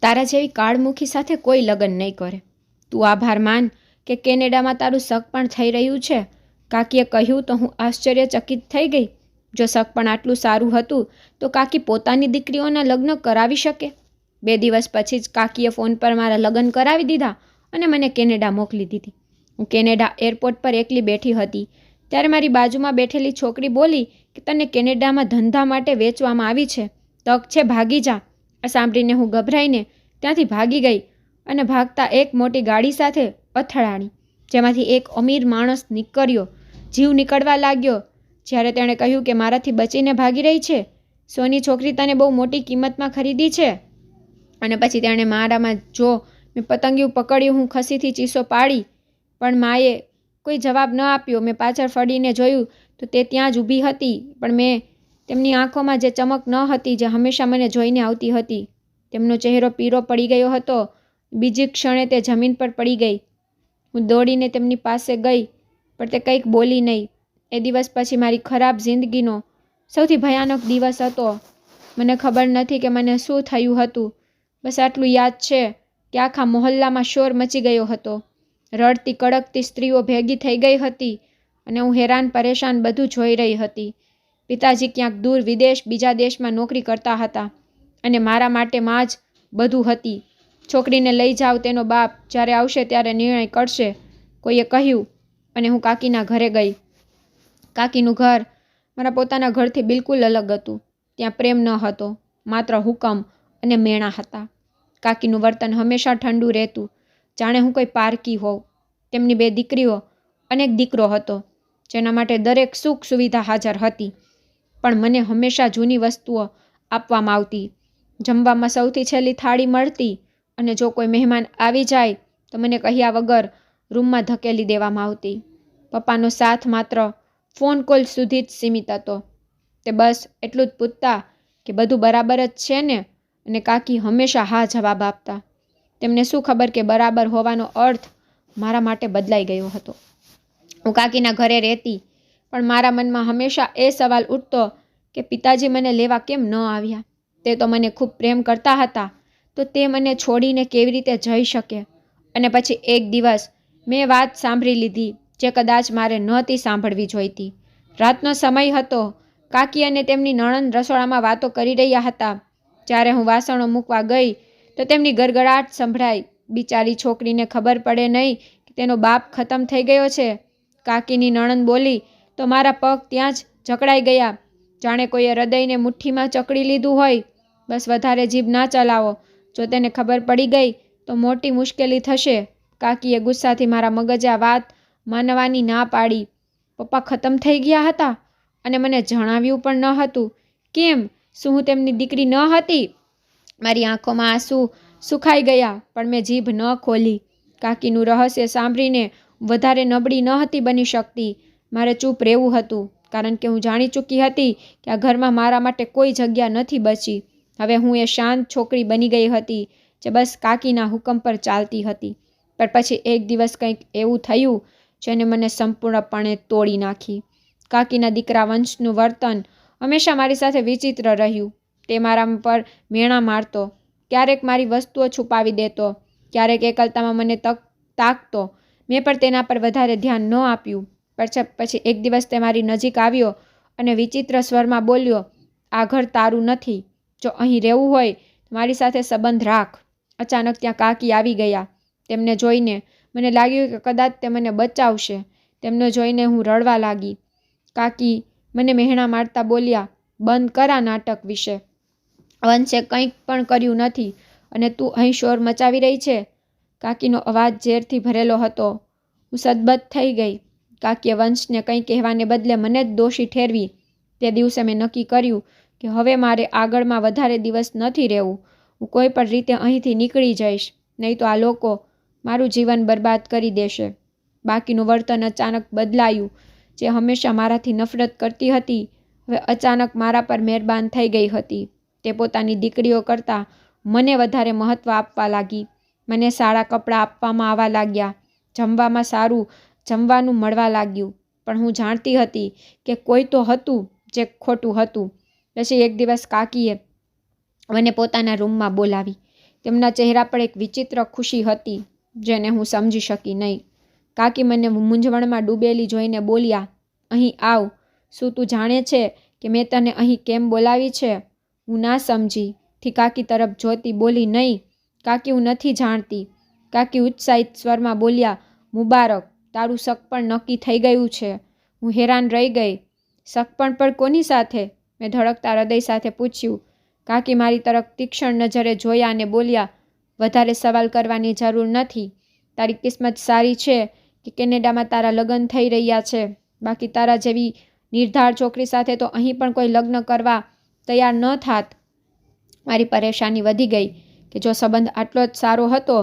તારા જેવી કાળમુખી સાથે કોઈ લગ્ન નહીં કરે. તું આભાર માન કે કેનેડામાં તારું શક પણ થઈ રહ્યું છે. કાકીએ કહ્યું તો હું આશ્ચર્યચકિત થઈ ગઈ. જો શક પણ આટલું સારું હતું તો કાકી પોતાની દીકરીઓના લગ્ન કરાવી શકે. 2 દિવસ પછી જ કાકીએ ફોન પર મારા લગ્ન કરાવી દીધા અને મને કેનેડા મોકલી દીધી. હું કેનેડા એરપોર્ટ પર એકલી બેઠી હતી ત્યારે મારી બાજુમાં બેઠેલી છોકરી બોલી કે તને કેનેડામાં ધંધા માટે વેચવામાં આવી છે, તક છે, ભાગી જા. આ સાંભળીને હું ગભરાઈને ત્યાંથી ભાગી ગઈ અને ભાગતા એક મોટી ગાડી સાથે અથડાણી, જેમાંથી એક અમીર માણસ નીકળ્યો. જીવ નીકળવા લાગ્યો જ્યારે તેણે કહ્યું કે મારાથી બચીને ભાગી રહી છે. સોની છોકરી તને બહુ મોટી કિંમતમાં ખરીદી છે. અને પછી તેણે મારામાં જો મેં પતંગિયું પકડ્યું. હું ખસીથી ચીસો પાડી પણ માએ કોઈ જવાબ ન આપ્યો. મેં પાછળ ફરીને જોયું તો તે ત્યાં જ ઊભી હતી, પણ મેં તેમની આંખોમાં જે ચમક ન હતી જે હંમેશા મને જોઈને આવતી હતી. તેમનો ચહેરો પીળો પડી ગયો હતો. બીજી ક્ષણે તે જમીન પર પડી ગઈ. હું દોડીને તેમની પાસે ગઈ પણ તે કંઈક બોલી નહીં. એ દિવસ પછી મારી ખરાબ જિંદગીનો સૌથી ભયાનક દિવસ હતો. મને ખબર નથી કે મને શું થયું હતું. બસ આટલું યાદ છે કે આખા મોહલ્લામાં શોર મચી ગયો હતો. રડતી કડકતી સ્ત્રીઓ ભેગી થઈ ગઈ હતી અને હું હેરાન પરેશાન બધું જોઈ રહી હતી. પિતાજી ક્યાંક દૂર વિદેશ બીજા દેશમાં નોકરી કરતા હતા અને મારા માટે માં જ બધું હતી. છોકરીને લઈ જાવ, તેનો બાપ જ્યારે આવશે ત્યારે નિર્ણય કરશે, કોઈએ કહ્યું. અને હું કાકીના ઘરે ગઈ. કાકીનું ઘર મારા પોતાના ઘરથી બિલકુલ અલગ હતું. ત્યાં પ્રેમ ન હતો, માત્ર હુકમ અને મેણા હતા. કાકીનું વર્તન હંમેશા ઠંડુ રહેતું, જાણે હું કોઈ પારકી હોઉં. તેમની 2 દીકરીઓ અને એક દીકરો હતો જેના માટે દરેક સુખ સુવિધા હાજર હતી, પણ મને હંમેશા જૂની વસ્તુઓ આપવામાં આવતી. જમવામાં સૌથી છેલ્લી થાળી મળતી અને જો કોઈ મહેમાન આવી જાય તો મને કહ્યા વગર રૂમમાં ધકેલી દેવામાં આવતી. પપ્પાનો સાથ માત્ર ફોન કોલ સુધી જ સીમિત હતો. તે બસ એટલું જ પૂછતા કે બધું બરાબર જ છે ને, અને કાકી હંમેશા હા જવાબ આપતા. તેમને શું ખબર કે બરાબર હોવાનો અર્થ મારા માટે બદલાઈ ગયો હતો. હું કાકીના ઘરે રહેતી પણ મારા મનમાં હંમેશા એ સવાલ ઉઠતો કે પિતાજી મને લેવા કેમ ન આવ્યા. તે તો મને ખૂબ પ્રેમ કરતા હતા, તો તે મને છોડીને કેવી રીતે જઈ શકે. અને પછી એક દિવસ મેં વાત સાંભળી લીધી જે કદાચ મારે નહોતી સાંભળવી જોઈતી. રાતનો સમય હતો. કાકી અને તેમની નણંદ રસોડામાં વાતો કરી રહ્યા હતા. જ્યારે હું વાસણો મૂકવા ગઈ તો તેમની ગડગડાટ સંભળાઈ. બિચારી છોકરીને ખબર પડે નહીં કે તેનો બાપ ખતમ થઈ ગયો છે. કાકીની નણંદ બોલી તો મારા પગ ત્યાં જ જકડાઈ ગયા, જાણે કોઈએ હૃદયને મુઠ્ઠીમાં ચકડી લીધું હોય. બસ વધારે જીભ ના ચલાવો, જો તેને ખબર પડી ગઈ તો મોટી મુશ્કેલી થશે. કાકીએ ગુસ્સાથી મારા મગજે આ વાત માનવાની ના પાડી. પપ્પા ખતમ થઈ ગયા હતા અને મને જણાવ્યું પણ ન હતું. કેમ? શું હું તેમની દીકરી ન હતી? મારી આંખોમાં આંસુ સુખાઈ ગયા પણ મેં જીભ ન ખોલી. કાકીનું રહસ્ય સાંભળીને વધારે નબળી ન હતી બની શકતી. મારે ચૂપ રહેવું હતું કારણ કે હું જાણી ચૂકી હતી કે આ ઘરમાં મારા માટે કોઈ જગ્યા નથી બચી. હવે હું એ શાંત છોકરી બની ગઈ હતી જે બસ કાકીના હુકમ પર ચાલતી હતી. પણ પછી એક દિવસ કંઈક એવું થયું જેને મને સંપૂર્ણપણે તોડી નાખી. કાકીના દીકરા વંશનું વર્તન હંમેશા મારી સાથે વિચિત્ર રહ્યું. તે મારા પર મેણા મારતો, ક્યારેક મારી વસ્તુઓ છુપાવી દેતો, ક્યારેક એકલતામાં મને તાકતો. મેં પણ તેના પર વધારે ધ્યાન ન આપ્યું. પછી એક દિવસ તે મારી નજીક આવ્યો અને વિચિત્ર સ્વરમાં બોલ્યો, આ ઘર તારું નથી. જો અહીં રહેવું હોય તો મારી સાથે સંબંધ રાખ. અચાનક ત્યાં કાકી આવી ગયા. તેમને જોઈને મને લાગ્યું કે કદાચ તે મને બચાવશે. તેમને જોઈને હું રડવા લાગી. કાકી મને મહેણા મારતા બોલ્યા, બંધ કર આ નાટક વિશે. વંશે કંઈક પણ કર્યું નથી અને તું અહીં શોર મચાવી રહી છે. કાકીનો અવાજ ઝેરથી ભરેલો હતો. હું સદબદ થઈ ગઈ. કાકીએ વંશને કંઈ કહેવાને બદલે મને જ દોષી ઠેરવી. તે દિવસે મેં નક્કી કર્યું કે હવે મારે આગળમાં વધારે દિવસ નથી રહેવું. હું કોઈ પણ રીતે અહીંથી નીકળી જઈશ, નહીં તો આ લોકો મારું જીવન બરબાદ કરી દેશે. બાકીનું વર્તન અચાનક બદલાયું. જે હંમેશા મારાથી નફરત કરતી હતી હવે અચાનક મારા પર મહેરબાન થઈ ગઈ હતી. તે પોતાની દીકરીઓ કરતાં મને વધારે મહત્ત્વ આપવા લાગી. મને સારા કપડાં આપવામાં આવવા લાગ્યા. જમવામાં સારું જમવાનું મળવા લાગ્યું. પણ હું જાણતી હતી કે કોઈ તો હતું જે ખોટું હતું. પછી એક દિવસ કાકીએ મને પોતાના રૂમમાં બોલાવી. તેમના ચહેરા પર એક વિચિત્ર ખુશી હતી જેને હું સમજી શકી નહીં. કાકી મને મૂંઝવણમાં ડૂબેલી જોઈને બોલ્યા, અહીં આવ. શું તું જાણે છે કે મેં તને અહીં કેમ બોલાવી છે? હું ના સમજી. થી કાકી તરફ જોતી બોલી, નહીં કાકી, હું નથી જાણતી. કાકી ઉત્સાહિત સ્વરમાં બોલ્યા, મુબારક, તારું સગપણ નક્કી થઈ ગયું છે. હું હેરાન રહી ગઈ. સગપણ પર કોની સાથે? મેં ધડકતા હૃદય સાથે પૂછ્યું. કાકી મારી તરફ તીક્ષ્ણ નજરે જોયા અને બોલ્યા, વધારે સવાલ કરવાની જરૂર નથી. તારી કિસ્મત સારી છે કે કેનેડામાં તારા લગ્ન થઈ રહ્યા છે. બાકી તારા જેવી નિર્ધાર છોકરી સાથે તો અહીં પણ કોઈ લગ્ન કરવા તૈયાર ન થાત. મારી પરેશાની વધી ગઈ કે જો સંબંધ આટલો જ સારો હતો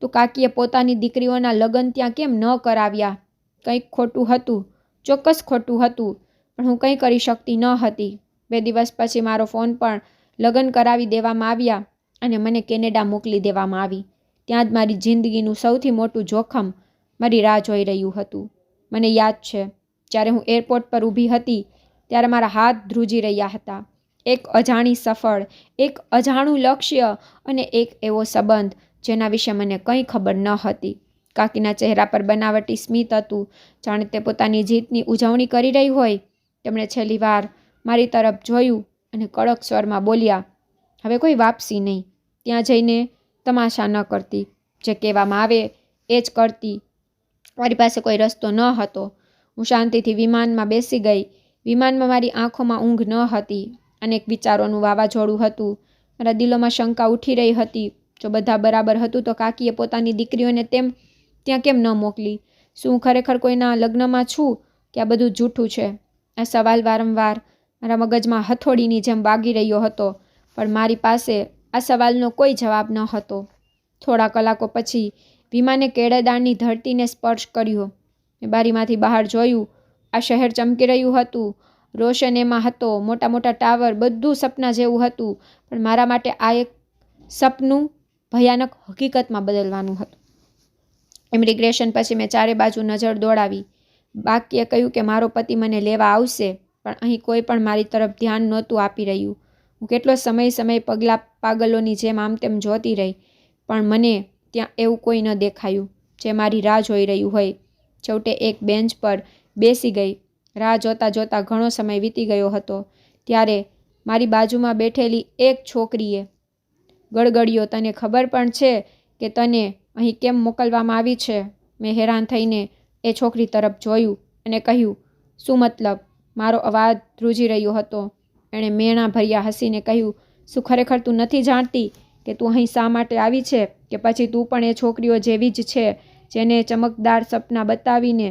તો કાકીએ પોતાની દીકરીઓના લગ્ન ત્યાં કેમ ન કરાવ્યા? કંઈક ખોટું હતું, ચોક્કસ ખોટું હતું, પણ હું કંઈ કરી શકતી ન હતી. 2 દિવસ પછી મારો ફોન પણ લગ્ન કરાવી દેવામાં આવ્યા અને મને કેનેડા મોકલી દેવામાં આવી. ત્યાં જ મારી જિંદગીનું સૌથી મોટું જોખમ મારી રાહ જોઈ રહ્યું હતું. મને યાદ છે, જ્યારે હું એરપોર્ટ પર ઊભી હતી ત્યારે મારા હાથ ધ્રુજી રહ્યા હતા. એક અજાણી સફળ, એક અજાણું લક્ષ્ય અને એક એવો સંબંધ જેના વિશે મને કંઈ ખબર ન હતી. કાકીના ચહેરા પર બનાવટી સ્મિત હતું, જાણે તે પોતાની જીતની ઉજવણી કરી રહી હોય. તેમણે છેલ્લી વાર મારી તરફ જોયું અને કડક સ્વરમાં બોલ્યા, હવે કોઈ વાપસી નહીં. ત્યાં જઈને તમાશા ન કરતી. જે કહેવામાં આવે એ જ કરતી. મારી પાસે કોઈ રસ્તો ન હતો. હું શાંતિથી વિમાનમાં બેસી ગઈ. વિમાનમાં મારી આંખોમાં ઊંઘ ન હતી. અનેક વિચારોનું વાવાઝોડું હતું. મારા દિલોમાં શંકા ઉઠી રહી હતી. જો બધા બરાબર હતું તો કાકીએ પોતાની દીકરીઓને ત્યાં કેમ ન મોકલી? શું હું ખરેખર કોઈના લગ્નમાં છું કે આ બધું જૂઠું છે? આ સવાલ વારંવાર મારા મગજમાં હથોડીની જેમ વાગી રહ્યો હતો, પણ મારી પાસે આ સવાલનો કોઈ જવાબ ન હતો. થોડા કલાકો પછી વિમાને કેનેડાની ધરતીને સ્પર્શ કર્યો. મેં બારીમાંથી બહાર જોયું. આ શહેર ચમકી રહ્યું હતું. રોશન એમાં હતો, મોટા મોટા ટાવર, બધું સપના જેવું હતું. પણ મારા માટે આ એક સપનું ભયાનક હકીકતમાં બદલવાનું હતું. ઇમિગ્રેશન પછી મેં ચારે બાજુ નજર દોડાવી. બાકીએ કહ્યું કે મારો પતિ મને લેવા આવશે, પણ અહીં કોઈ પણ મારી તરફ ધ્યાન નહોતું આપી રહ્યું. હું કેટલો સમય પગલાં પાગલોની જેમ આમ તેમ જોતી રહી, પણ મને ત્યાં એવું કોઈ ન દેખાયું જે મારી રાહ જોઈ રહ્યું હોય. છેવટે એક બેન્ચ પર બેસી ગઈ. રાહ જોતા જોતા ઘણો સમય વીતી ગયો હતો. ત્યારે મારી બાજુમાં બેઠેલી એક છોકરીએ ગળગળ્યો, તને ખબર પણ છે કે તને અહીં કેમ મોકલવામાં આવી છે? મેં હેરાન થઈને એ છોકરી તરફ જોયું અને કહ્યું, શું મતલબ? મારો અવાજ ધ્રુજી રહ્યો હતો. એણે મેણા ભર્યા હસીને કહ્યું, શું ખરેખર તું નથી જાણતી કે તું અહીં શા માટે આવી છે? કે પછી તું પણ એ છોકરીઓ જેવી જ છે જેને ચમકદાર સપના બતાવીને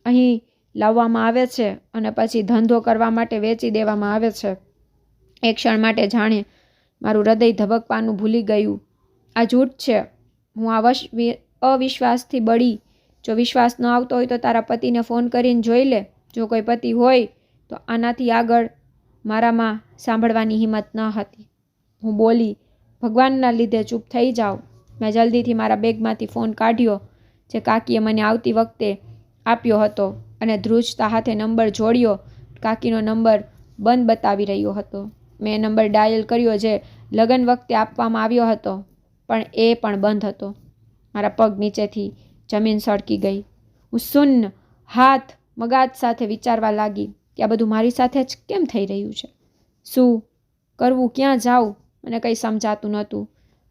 અહીં લાવવામાં આવે છે અને પછી ધંધો કરવા માટે વેચી દેવામાં આવે છે? એક ક્ષણ માટે જાણે મારું હૃદય ધબકવાનું ભૂલી ગયું. આ જૂઠ છે. હું અવિશ્વાસથી બળી. જો વિશ્વાસ ન આવતો હોય તો તારા પતિને ફોન કરીને જોઈ લે. જો કોઈ પતિ હોય તો આનાથી આગળ મારામાં સાંભળવાની હિંમત ન હતી. હું બોલી, ભગવાનના લીધે ચૂપ થઈ જાઓ. મેં જલ્દીથી મારા બેગમાંથી ફોન કાઢ્યો જે કાકીએ મને આવતી વખતે આપ્યો હતો અને ધ્રુજતા હાથે નંબર જોડ્યો. કાકીનો નંબર બંધ બતાવી રહ્યો હતો. મેં નંબર ડાયલ કર્યો જે લગ્ન વખતે આપવામાં આવ્યો હતો, પણ એ પણ બંધ હતો. મારા પગ નીચેથી જમીન સળકી ગઈ. હું શૂન્ય હાથ મગાજ સાથે વિચારવા લાગી કે આ બધું મારી સાથે જ કેમ થઈ રહ્યું છે? શું કરવું, ક્યાં જાઉં? મને કંઈ સમજાતું નહોતું.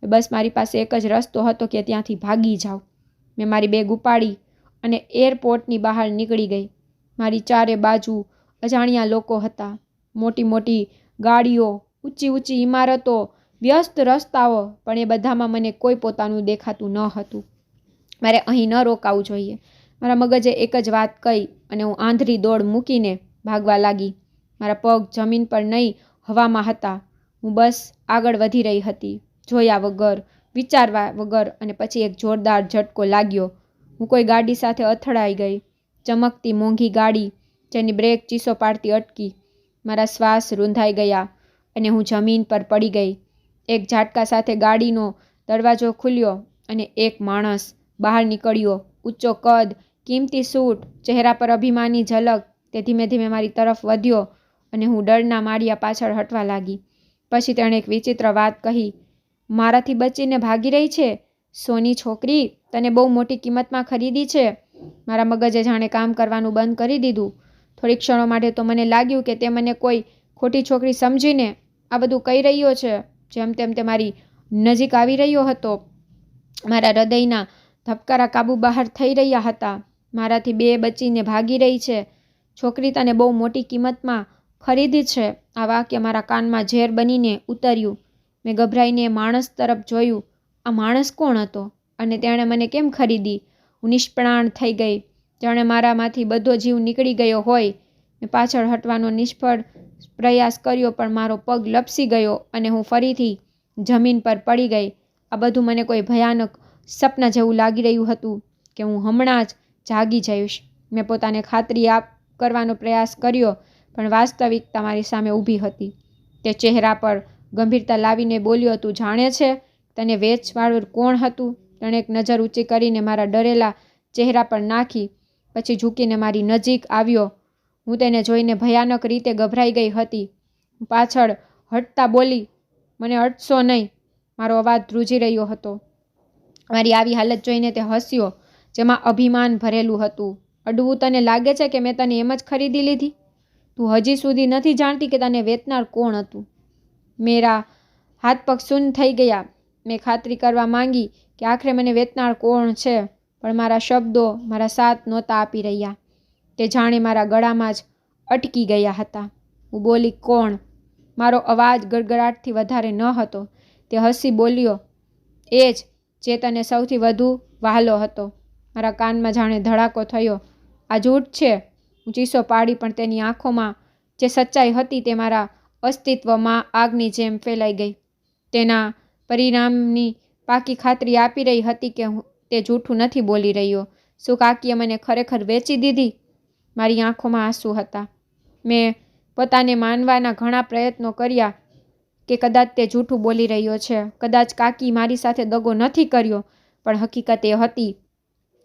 બસ મારી પાસે એક જ રસ્તો હતો કે ત્યાંથી ભાગી જાઉં. મેં મારી બેગ ઉપાડી અને એરપોર્ટની બહાર નીકળી ગઈ. મારી ચારે બાજુ અજાણ્યા લોકો હતા. મોટી મોટી ગાડીઓ, ઊંચી ઊંચી ઇમારતો, વ્યસ્ત રસ્તાઓ, પણ એ બધામાં મને કોઈ પોતાનું દેખાતું ન હતું. મારે અહીં ન રોકાવું જોઈએ. મારા મગજે એક જ વાત કહી અને હું આંધળી દોડ મૂકીને ભાગવા લાગી. મારા પગ જમીન પર નહીં, હવામાં હતા. હું બસ આગળ વધી રહી હતી, જોયા વગર, વિચારવા વગર, અને પછી એક જોરદાર ઝટકો લાગ્યો. હું કોઈ ગાડી સાથે અથડાઈ ગઈ. ચમકતી મોંઘી ગાડી જેની બ્રેક ચીસો પાડતી અટકી. મારા શ્વાસ રૂંધાઈ ગયા અને હું જમીન પર પડી ગઈ. એક ઝાટકા સાથે ગાડીનો દરવાજો ખુલ્યો અને એક માણસ બહાર નીકળ્યો. ઊંચો કદ, કિંમતી સૂટ, ચહેરા પર અભિમાની ઝલક. તે ધીમે ધીમે મારી તરફ વધ્યો અને હું ડરના માર્યા પાછળ હટવા લાગી. પછી તેણે એક વિચિત્ર વાત કહી. મારાથી બચીને ભાગી રહી છે? સોની છોકરી, તને બહુ મોટી કિંમતમાં ખરીદી છે. મારા મગજે જાણે કામ કરવાનું બંધ કરી દીધું. થોડીક ક્ષણો માટે તો મને લાગ્યું કે તે મને કોઈ ખોટી છોકરી સમજીને આ બધું કહી રહ્યો છે. જેમ તેમ તે મારી નજીક આવી રહ્યો હતો. મારા હૃદયના ધબકારા કાબુ બહાર થઈ રહ્યા હતા. મારાથી બે બચીને ભાગી રહી છે. છોકરી, તને બહુ મોટી કિંમતમાં ખરીદી છે. આ વાક્ય મારા કાનમાં ઝેર બનીને ઉતર્યું. મેં ગભરાઈને માણસ તરફ જોયું. આ માણસ કોણ હતો અને તેણે મને કેમ ખરીદી? હું નિષ્પ્રાણ થઈ ગઈ. જાણે મારામાંથી બધો જીવ નીકળી ગયો હોય. મેં પાછળ હટવાનો નિષ્ફળ પ્રયાસ કર્યો, પણ મારો પગ લપસી ગયો અને હું ફરીથી જમીન પર પડી ગઈ. આ બધું મને કોઈ ભયાનક સપના જેવું લાગી રહ્યું હતું કે હું હમણાં જ જાગી જઈશ. મેં પોતાને ખાતરી કરવાનો પ્રયાસ કર્યો, પણ વાસ્તવિકતા મારી સામે ઊભી હતી. તે ચહેરા પર ગંભીરતા લાવીને બોલ્યો, તું જાણે છે તને વેચવાળું કોણ હતું? તેણે એક નજર ઊંચી કરીને મારા ડરેલા ચહેરા પર નાખી, પછી ઝૂકીને મારી નજીક આવ્યો. હું તેને જોઈને ભયાનક રીતે ગભરાઈ ગઈ હતી. પાછળ હટતા બોલી, મને અડશો નહીં. મારો અવાજ ધ્રુજી રહ્યો હતો. મારી આવી હાલત જોઈને તે હસ્યો, જેમાં અભિમાન ભરેલું હતું. અડવું તને લાગે છે કે મેં તને એમ જ ખરીદી લીધી? તું હજી સુધી નથી જાણતી કે તને વેચનાર કોણ હતું. મેરા હાથ પગ શૂન્ય થઈ ગયા. મેં ખાતરી કરવા માંગી કે આખરે મને વેચનાર કોણ છે, પણ મારા શબ્દો મારા સાથ નહોતા આપી રહ્યા. તે જાણે મારા ગળામાં જ અટકી ગયા હતા. હું બોલી, કોણ? મારો અવાજ ગડગડાટથી વધારે ન હતો. તે હસી બોલ્યો, એ જ જે તને સૌથી વધુ વહાલો હતો. મારા કાનમાં જાણે ધડાકો થયો. આ જૂઠ છે. હું ચીસો પાડી, પણ તેની આંખોમાં જે સચ્ચાઈ હતી તે મારા અસ્તિત્વમાં આગની જેમ ફેલાઈ ગઈ. તેના પરિણામની પાકી ખાતરી આપી રહી હતી કે તે જૂઠું નથી બોલી રહ્યો. શું કાકીએ મને ખરેખર વેચી દીધી? મારી આંખોમાં આંસુ હતા. મેં પોતાને માનવાના ઘણા પ્રયત્નો કર્યા કે કદાચ તે જૂઠું બોલી રહ્યો છે. કદાચ કાકી મારી સાથે દગો નથી કર્યો, પણ હકીકત એ હતી.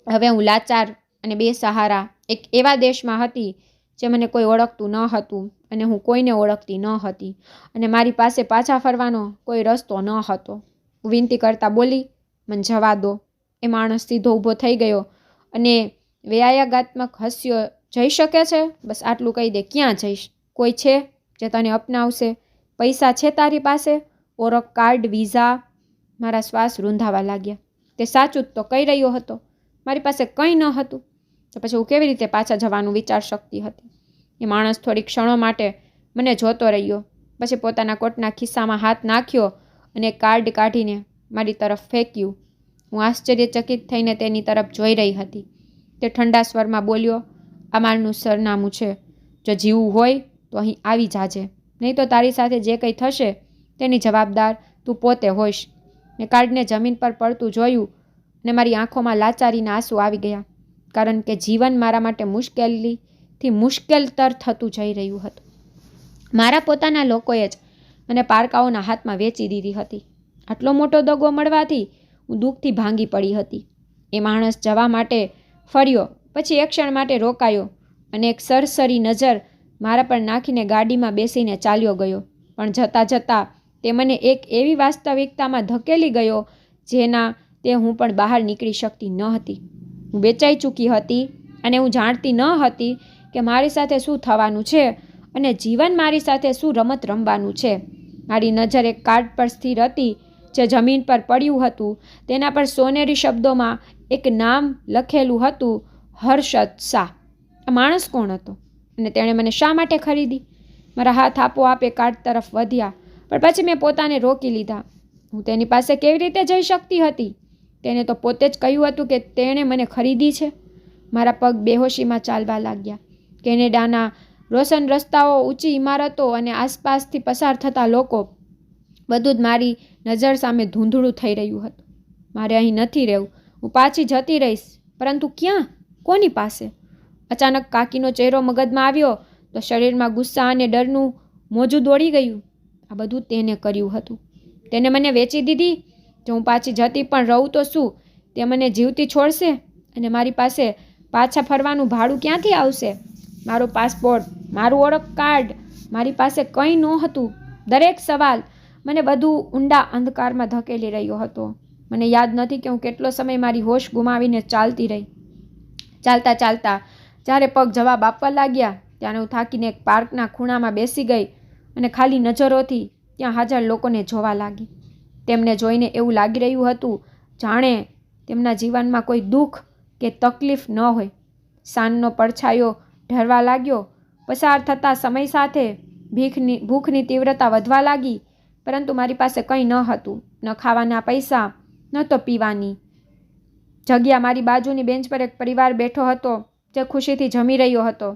હવે હું લાચાર અને બેસહારા એક એવા દેશમાં હતી જે મને કોઈ ઓળખતું ન હતું અને હું કોઈને ઓળખતી ન હતી, અને મારી પાસે પાછા ફરવાનો કોઈ રસ્તો ન હતો. હું વિનંતી કરતા બોલી, મને જવા દો. એ માણસ સીધો ઊભો થઈ ગયો અને વ્યાયાગાત્મક હસ્યો. જઈ શકે છે? બસ આટલું કહી દે. ક્યાં જઈશ? કોઈ છે જે તને અપનાવશે? પૈસા છે તારી પાસે? ઓળખ કાર્ડ, વિઝા? મારા શ્વાસ રૂંધાવા લાગ્યા. તે સાચું જ તો કહી રહ્યો હતો. મારી પાસે કંઈ ન હતું, તો પછી હું કેવી રીતે પાછા જવાનું વિચાર શકતી હતી? એ માણસ થોડી ક્ષણો માટે મને જોતો રહ્યો, પછી પોતાના કોટના ખિસ્સામાં હાથ નાખ્યો અને કાર્ડ કાઢીને મારી તરફ ફેંક્યું. હું આશ્ચર્યચકિત થઈને તેની તરફ જોઈ રહી હતી. તે ઠંડા સ્વરમાં બોલ્યો, આ મારું સરનામું છે. જો જીવવું હોય તો અહીં આવી જાજે, નહીં તો તારી સાથે જે કંઈ થશે તેની જવાબદાર તું પોતે હોઈશ. મેં કાર્ડને જમીન પર પડતું જોયું અને મારી આંખોમાં લાચારીના આંસુ આવી ગયા, કારણ કે જીવન મારા માટે મુશ્કેલીથી મુશ્કેલતર થતું જઈ રહ્યું હતું. મારા પોતાના લોકોએ જ મને પારકાઓના હાથમાં વેચી દીધી હતી. આટલો મોટો દગો મળવાથી હું દુઃખથી ભાંગી પડી હતી. એ માણસ જવા માટે ફર્યો, પછી એક ક્ષણ માટે રોકાયો અને એક સરસરી નજર મારા પર નાખીને ગાડીમાં બેસીને ચાલ્યો ગયો. પણ જતાં જતાં તે મને એક એવી વાસ્તવિકતામાં ધકેલી ગયો જેના તે હું પણ બહાર નીકળી શકતી ન હતી. હું વેચાઈ ચૂકી હતી અને હું જાણતી ન હતી કે મારી સાથે શું થવાનું છે અને જીવન મારી સાથે શું રમત રમવાનું છે. મારી નજર એક કાર્ડ પર સ્થિર હતી જે જમીન પર પડ્યું હતું. તેના પર સોનેરી શબ્દોમાં એક નામ લખેલું હતું, હર્ષદ શાહ. આ માણસ કોણ હતો અને તેણે મને શા માટે ખરીદી? મારા હાથ આપોઆપે કાર્ડ તરફ વધ્યા, પણ પછી મેં પોતાને રોકી લીધા. હું તેની પાસે કેવી રીતે જઈ શકતી હતી? તેને તો પોતે જ કહ્યું હતું કે તેણે મને ખરીદી છે. મારા પગ બેહોશીમાં ચાલવા લાગ્યા. કેનેડાના રોશન રસ્તાઓ, ઊંચી ઇમારતો અને આસપાસથી પસાર થતા લોકો, બધું જ મારી નજર સામે ધૂંધળું થઈ રહ્યું હતું. મારે અહીં નથી રહેવું. હું પાછી જતી રહીશ, પરંતુ ક્યાં? કોની પાસે? અચાનક કાકીનો ચહેરો મગજમાં આવ્યો તો શરીરમાં ગુસ્સા અને ડરનું મોજું દોડી ગયું. આ બધું તેને કર્યું હતું. તેને મને વેચી દીધી. જો હું પાછી જતી પણ રહું તો શું તે મને જીવતી છોડશે? અને મારી પાસે પાછા ફરવાનું ભાડું ક્યાંથી આવશે? મારો પાસપોર્ટ, મારું ઓળખ કાર્ડ, મારી પાસે કંઈ નહોતું. દરેક સવાલ મને વધુ ઊંડા અંધકારમાં ધકેલી રહ્યો હતો. મને યાદ નથી કે હું કેટલો સમય મારી હોશ ગુમાવીને ચાલતી રહી. ચાલતા ચાલતા જ્યારે પગ જવાબ આપવા લાગ્યા ત્યારે હું થાકીને એક પાર્કના ખૂણામાં બેસી ગઈ અને ખાલી નજરોથી ત્યાં હાજર લોકોને જોવા લાગી. તેમને જોઈને એવું લાગી રહ્યું હતું જાણે તેમના જીવનમાં કોઈ દુઃખ કે તકલીફ ન હોય. સાંજનો પડછાયો ઢળવા લાગ્યો. પસાર થતા સમય સાથે ભૂખની તીવ્રતા વધવા લાગી, પરંતુ મારી પાસે કંઈ ન હતું. ન ખાવાના પૈસા, ન તો પીવાની જગ્યા. મારી બાજુની બેન્ચ પર એક પરિવાર બેઠો હતો જે ખુશીથી જમી રહ્યો હતો.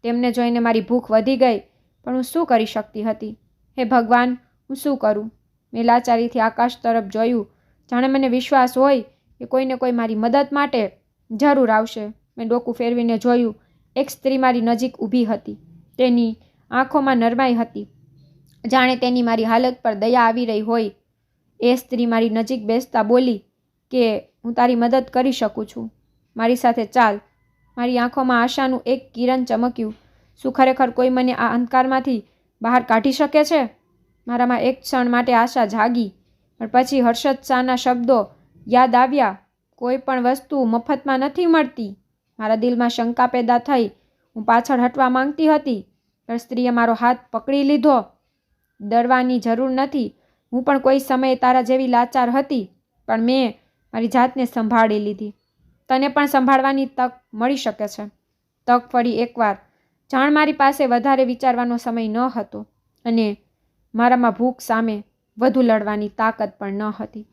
તેમને જોઈને મારી ભૂખ વધી ગઈ, પણ હું શું કરી શકતી હતી? હે ભગવાન, હું શું કરું? મેં લાચારીથી આકાશ તરફ જોયું, જાણે મને વિશ્વાસ હોય કે કોઈને કોઈ મારી મદદ માટે જરૂર આવશે. મેં ડોકું ફેરવીને જોયું. એક સ્ત્રી મારી નજીક ઊભી હતી. તેની આંખોમાં નરમાઈ હતી, જાણે તેની મારી હાલત પર દયા આવી રહી હોય. એ સ્ત્રી મારી નજીક બેસતા બોલી કે હું તારી મદદ કરી શકું છું, મારી સાથે ચાલ. મારી આંખોમાં આશાનું એક કિરણ ચમક્યું. શું ખરેખર કોઈ મને આ અંધકારમાંથી બહાર કાઢી શકે છે? મારામાં એક ક્ષણ માટે આશા જાગી, પણ પછી હર્ષદ શાહના શબ્દો યાદ આવ્યા. કોઈ પણ વસ્તુ મફતમાં નથી મળતી. મારા દિલમાં શંકા પેદા થઈ. હું પાછળ હટવા માંગતી હતી, પણ સ્ત્રીએ મારો હાથ પકડી લીધો. ડરવાની જરૂર નથી. હું પણ કોઈ સમયે તારા જેવી લાચાર હતી, પણ મેં મારી જાતને સંભાળી લીધી. તને પણ સંભાળવાની તક મળી શકે છે. તક ફરી એકવાર. જાણ મારી પાસે વધારે વિચારવાનો સમય ન હતો અને મારામાં ભૂખ સામે વધુ લડવાની તાકાત પણ ન હતી.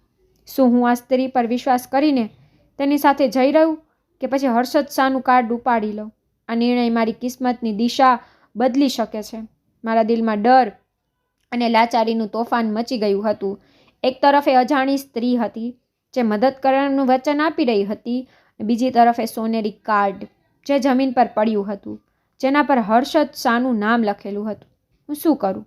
શું હું આ સ્ત્રી પર વિશ્વાસ કરીને તેની સાથે જઈ રહ્યું કે પછી હર્ષદ શાહનું કાર્ડ ઉપાડી લઉં? આ નિર્ણય મારી કિસ્મતની દિશા બદલી શકે છે. મારા દિલમાં ડર અને લાચારીનું તોફાન મચી ગયું હતું. એક તરફે અજાણી સ્ત્રી હતી જે મદદ કરવાનું વચન આપી રહી હતી, બીજી તરફે સોનેરી કાર્ડ જે જમીન પર પડ્યું હતું, જેના પર હર્ષદ શાહનું નામ લખેલું હતું. હું શું કરું?